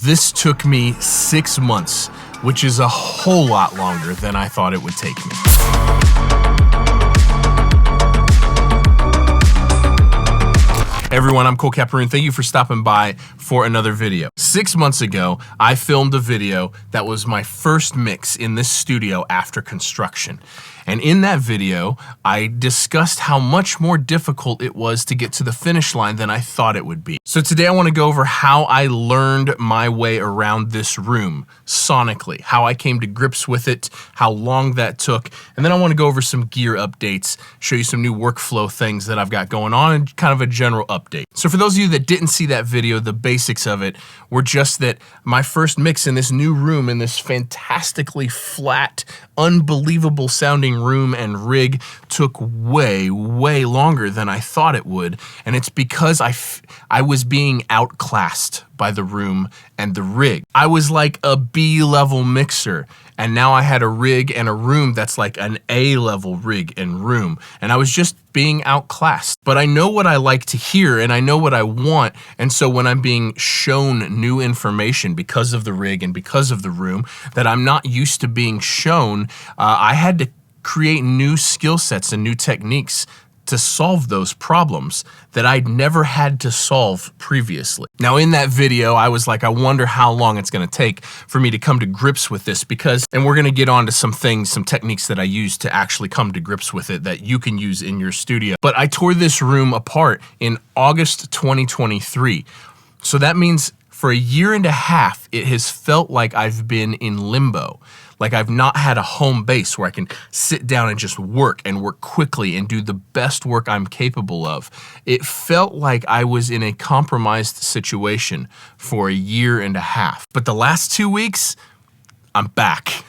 This took me 6 months, which is a whole lot longer than I thought it would take me. Hey everyone, I'm Cole Caparoon. Thank you for stopping by for another video. 6 months ago, I filmed a video that was my first mix in this studio after construction. And in that video, I discussed how much more difficult it was to get to the finish line than I thought it would be. So today I want to go over how I learned my way around this room sonically, how I came to grips with it, how long that took, and then I want to go over some gear updates, show you some new workflow things that I've got going on, and kind of a general update. So for those of you that didn't see that video, the basics of it were just that my first mix in this new room, in this fantastically flat, unbelievable sounding room and rig, took way longer than I thought it would. And it's because I was being outclassed by the room and the rig. I was like a B-level mixer, and now I had a rig and a room that's like an A-level rig and room, and I was just being outclassed. But I know what I like to hear and I know what I want, and so when I'm being shown new information because of the rig and because of the room that I'm not used to being shown, I had to create new skill sets and new techniques to solve those problems that I'd never had to solve previously. Now in that video, I was like, I wonder how long it's gonna take for me to come to grips with this because, and we're gonna get on to some things, some techniques that I use to actually come to grips with it that you can use in your studio. But I tore this room apart in August 2023. So that means for a year and a half, it has felt like I've been in limbo. Like I've not had a home base where I can sit down and just work and work quickly and do the best work I'm capable of. It felt like I was in a compromised situation for a year and a half. But the last 2 weeks, I'm back.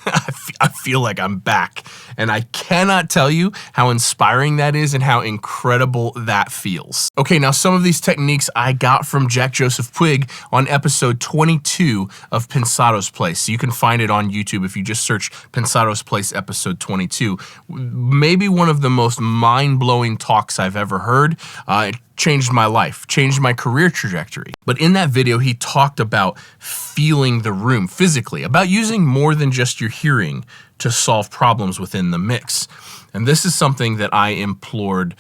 I feel like I'm back. And I cannot tell you how inspiring that is and how incredible that feels. Okay, now some of these techniques I got from Jack Joseph Puig on episode 22 of Pensado's Place. You can find it on YouTube if you just search Pensado's Place episode 22. Maybe one of the most mind-blowing talks I've ever heard. It changed my life, changed my career trajectory. But in that video, he talked about feeling the room physically, about using more than just your hearing to solve problems within the mix. And this is something that I employed?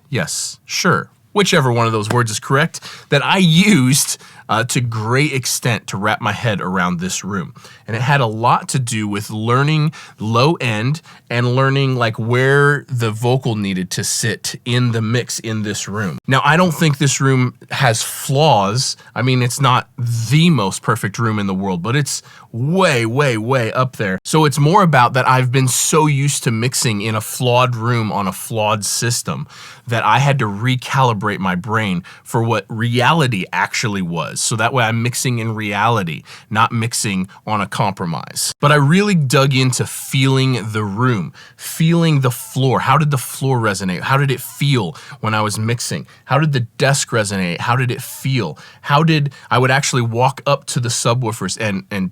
Yes, sure. Whichever one of those words is correct, that I used to great extent to wrap my head around this room. And it had a lot to do with learning low end and learning like where the vocal needed to sit in the mix in this room. Now, I don't think this room has flaws. I mean, it's not the most perfect room in the world, but it's way up there. So it's more about that I've been so used to mixing in a flawed room on a flawed system that I had to recalibrate my brain for what reality actually was. So that way I'm mixing in reality, not mixing on a compromise. But I really dug into feeling the room, feeling the floor. How did the floor resonate? How did it feel when I was mixing? How did the desk resonate? How did it feel? How did I would actually walk up to the subwoofers and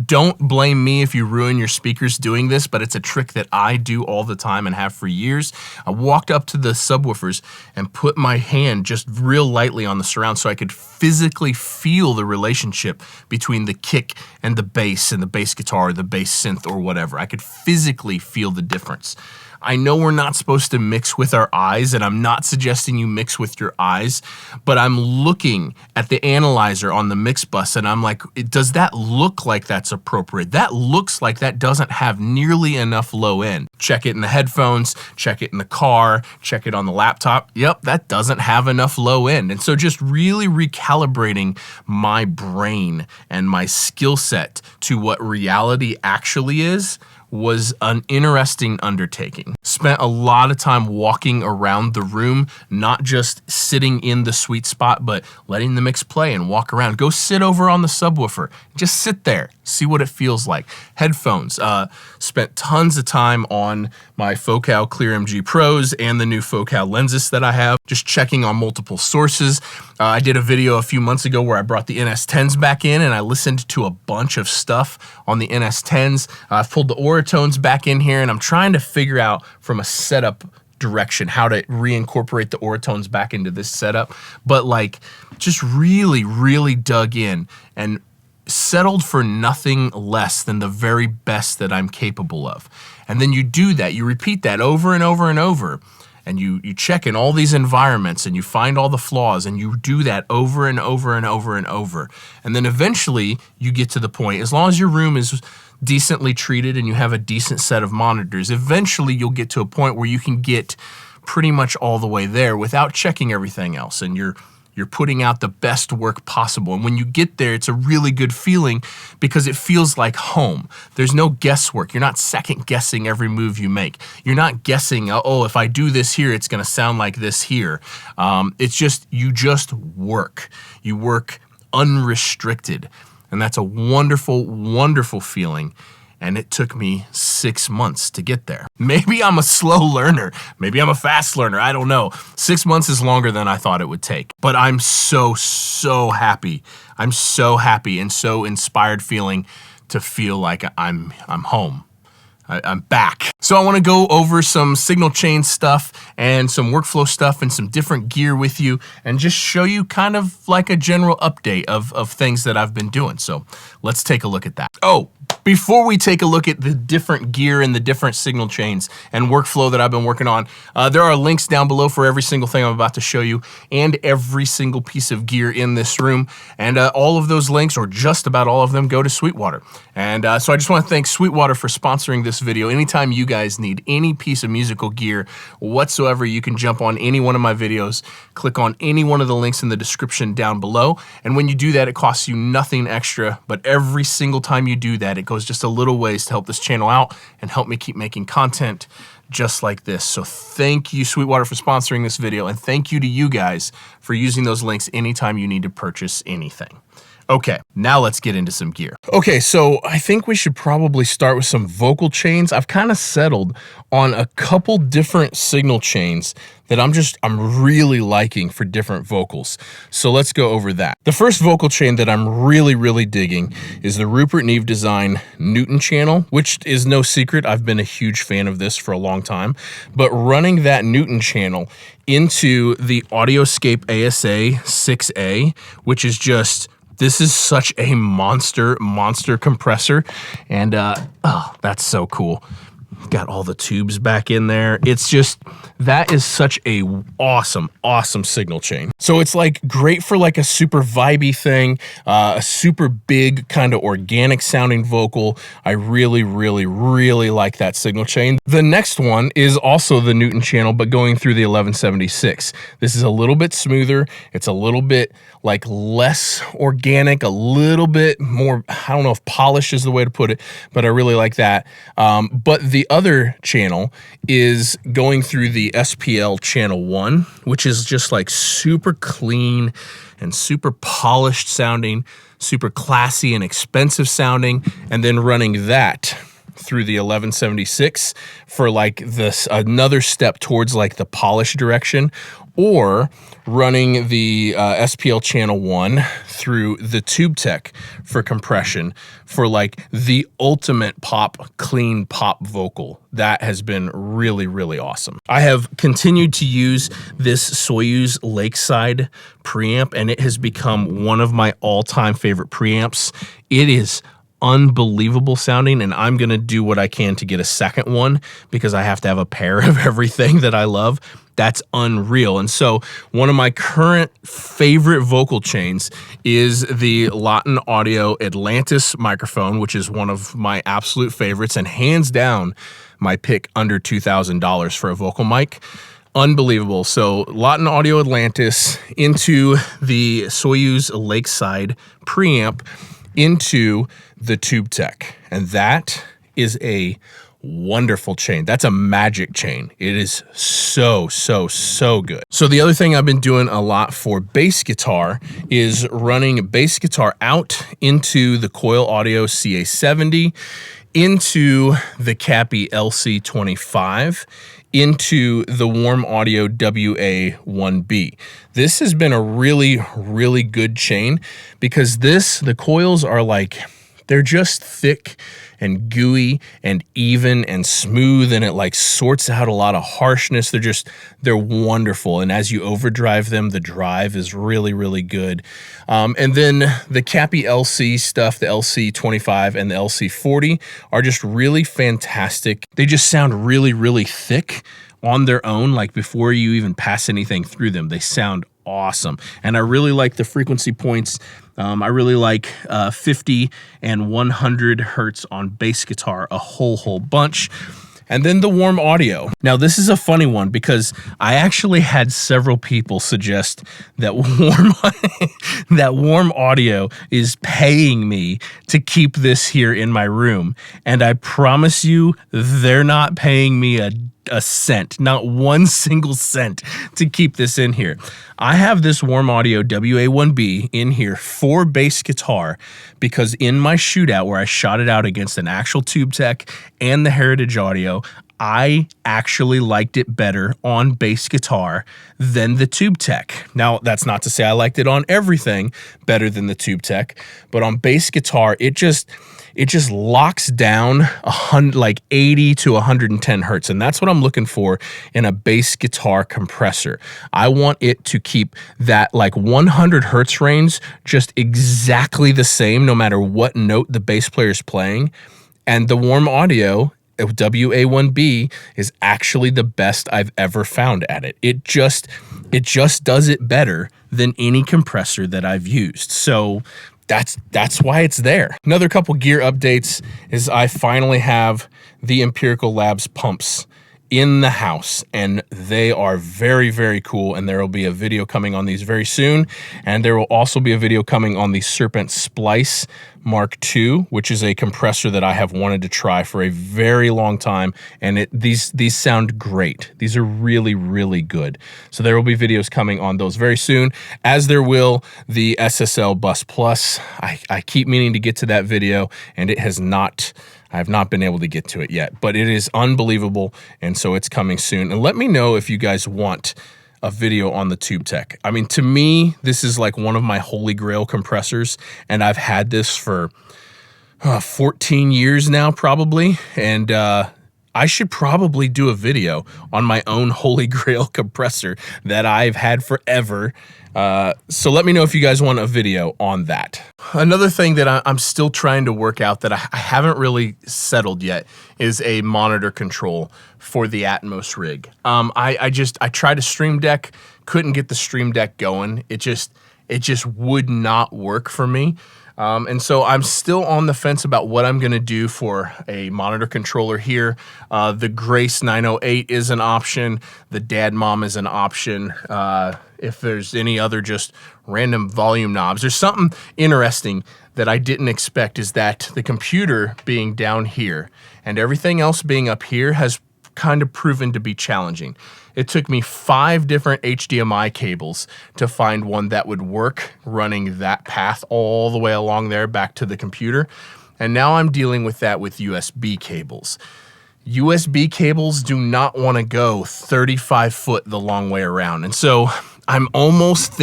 don't blame me if you ruin your speakers doing this, but it's a trick that I do all the time and have for years. I walked up to the subwoofers and put my hand just real lightly on the surround so I could physically feel the relationship between the kick and the bass guitar, or the bass synth or whatever. I could physically feel the difference. I know we're not supposed to mix with our eyes, and I'm not suggesting you mix with your eyes, but I'm looking at the analyzer on the mix bus and I'm like, does that look like that's appropriate? That looks like that doesn't have nearly enough low end. Check it in the headphones, check it in the car, check it on the laptop. Yep, that doesn't have enough low end. And so just really recalibrating my brain and my skill set to what reality actually is was an interesting undertaking. Spent a lot of time walking around the room, not just sitting in the sweet spot, but letting the mix play and walk around. Go sit over on the subwoofer. Just sit there, see what it feels like. Headphones. Spent tons of time on my Focal Clear MG Pros and the new Focal lenses that I have, just checking on multiple sources. I did a video a few months ago where I brought the NS10s back in and I listened to a bunch of stuff on the NS10s. I've pulled the Auratones back in here and I'm trying to figure out from a setup direction, how to reincorporate the Auratones back into this setup, but like just really, really dug in and settled for nothing less than the very best that I'm capable of. And then you do that, you repeat that over and over and over, and you check in all these environments and you find all the flaws, and you do that over and over and over and over. And then eventually you get to the point, as long as your room is decently treated and you have a decent set of monitors, eventually you'll get to a point where you can get pretty much all the way there without checking everything else, and you're putting out the best work possible. And when you get there, it's a really good feeling because it feels like home. There's no guesswork. You're not second guessing every move you make. You're not guessing, oh, if I do this here, it's gonna sound like this here. It's just, you just work. You work unrestricted. And that's a wonderful, wonderful feeling. And it took me 6 months to get there. Maybe I'm a slow learner. Maybe I'm a fast learner. I don't know. 6 months is longer than I thought it would take. But I'm so, so happy. I'm so happy and so inspired feeling to feel like I'm home. I'm back. So I want to go over some signal chain stuff and some workflow stuff and some different gear with you, and just show you kind of like a general update of things that I've been doing. So let's take a look at that. Oh, before we take a look at the different gear and the different signal chains and workflow that I've been working on, there are links down below for every single thing I'm about to show you and every single piece of gear in this room. And all of those links, or just about all of them, go to Sweetwater. And so I just want to thank Sweetwater for sponsoring this video. Anytime you guys need any piece of musical gear whatsoever, you can jump on any one of my videos, click on any one of the links in the description down below. And when you do that, it costs you nothing extra, but every single time you do that, it goes just a little ways to help this channel out and help me keep making content just like this. So thank you, Sweetwater, for sponsoring this video, and thank you to you guys for using those links anytime you need to purchase anything. Okay, now let's get into some gear. Okay, so I think we should probably start with some vocal chains. I've kind of settled on a couple different signal chains that I'm really liking for different vocals. So let's go over that. The first vocal chain that I'm really, really digging is the Rupert Neve Design Newton channel, which is no secret. I've been a huge fan of this for a long time, but running that Newton channel into the Audioscape ASA 6A, which is just, this is such a monster compressor, and oh, that's so cool. Got all the tubes back in there. It's just, that is such a awesome signal chain. So it's like great for like a super vibey thing, a super big kind of organic sounding vocal. I really like that signal chain. The next one is also the Newton channel, but going through the 1176. This is a little bit smoother. It's a little bit like less organic, a little bit more, I don't know if polished is the way to put it, but I really like that. But the other channel is going through the SPL channel 1, which is just like super clean and super polished sounding, super classy and expensive sounding, and then running that through the 1176 for like this another step towards like the polished direction, or running the SPL channel 1 through the Tube Tech for compression for like the ultimate clean pop vocal. That has been really awesome. I have continued to use this Soyuz Lakeside preamp, and it has become one of my all-time favorite preamps. It is unbelievable sounding, and I'm gonna do what I can to get a second one because I have to have a pair of everything that I love. That's unreal. And so one of my current favorite vocal chains is the Lawton Audio Atlantis microphone, which is one of my absolute favorites and hands down my pick under $2,000 for a vocal mic. Unbelievable. So Lawton Audio Atlantis into the Soyuz Lakeside preamp into the Tube Tech. And that is a wonderful chain. That's a magic chain. It is so good. So the other thing I've been doing a lot for bass guitar is running bass guitar out into the Coil Audio CA70, into the Cappy LC25, into the Warm Audio WA1B. This has been a really good chain because the coils are like They're just thick and gooey and even and smooth, and it like sorts out a lot of harshness. They're wonderful. And as you overdrive them, the drive is really, really good. And then the Cappy LC stuff, the LC25 and the LC40 are just really fantastic. They just sound really, really thick on their own, like before you even pass anything through them. They sound awesome. And I really like the frequency points. I really like 50 and 100 hertz on bass guitar, a whole bunch. And then the warm audio. Now, this is a funny one because I actually had several people suggest that warm audio is paying me to keep this here in my room. And I promise you, they're not paying me a cent, not one single cent to keep this in here. I have this warm audio WA1B in here for bass guitar because in my shootout where I shot it out against an actual Tube Tech and the Heritage Audio, I actually liked it better on bass guitar than the Tube Tech. Now, that's not to say I liked it on everything better than the Tube Tech, but on bass guitar, it just locks down like 80 to 110 hertz. And that's what I'm looking for in a bass guitar compressor. I want it to keep that like 100 hertz range just exactly the same no matter what note the bass player is playing. And the warm audio WA1B is actually the best I've ever found at it. It just does it better than any compressor that I've used. So that's why it's there. Another couple gear updates is I finally have the Empirical Labs pumps in the house, and they are very, very cool, and there will be a video coming on these very soon, and there will also be a video coming on the Serpent Splice Mark II, which is a compressor that I have wanted to try for a very long time, and these sound great. These are really, really good. So there will be videos coming on those very soon, as there will the SSL Bus Plus. I keep meaning to get to that video, and I have not been able to get to it yet, but it is unbelievable, and so it's coming soon. And let me know if you guys want a video on the Tube Tech. I mean, to me, this is like one of my holy grail compressors, and I've had this for 14 years now, probably, and I should probably do a video on my own holy grail compressor that I've had forever. So let me know if you guys want a video on that. Another thing that I'm still trying to work out that I haven't really settled yet is a monitor control for the Atmos rig. I tried a Stream Deck, couldn't get the Stream Deck going. It just would not work for me. And so I'm still on the fence about what I'm going to do for a monitor controller here. The Grace 908 is an option. The Dad Mom is an option. If there's any other just random volume knobs. There's something interesting that I didn't expect is that the computer being down here and everything else being up here has kind of proven to be challenging. It took me 5 different HDMI cables to find one that would work running that path all the way along there back to the computer. And now I'm dealing with that with USB cables. USB cables do not want to go 35 foot the long way around. And so I'm almost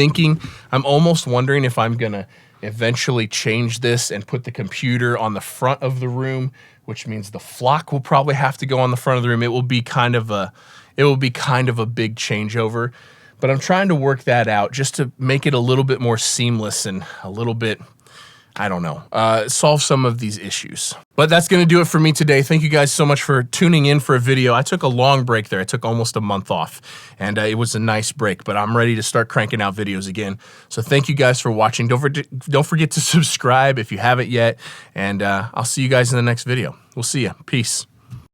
wondering if I'm going to eventually change this and put the computer on the front of the room, which means the flock will probably have to go on the front of the room. It will be kind of a big changeover, but I'm trying to work that out just to make it a little bit more seamless and a little bit, I don't know, solve some of these issues. But that's going to do it for me today. Thank you guys so much for tuning in for a video. I took a long break there. I took almost a month off, and it was a nice break, but I'm ready to start cranking out videos again. So thank you guys for watching. Don't forget to subscribe if you haven't yet, and I'll see you guys in the next video. We'll see you. Peace.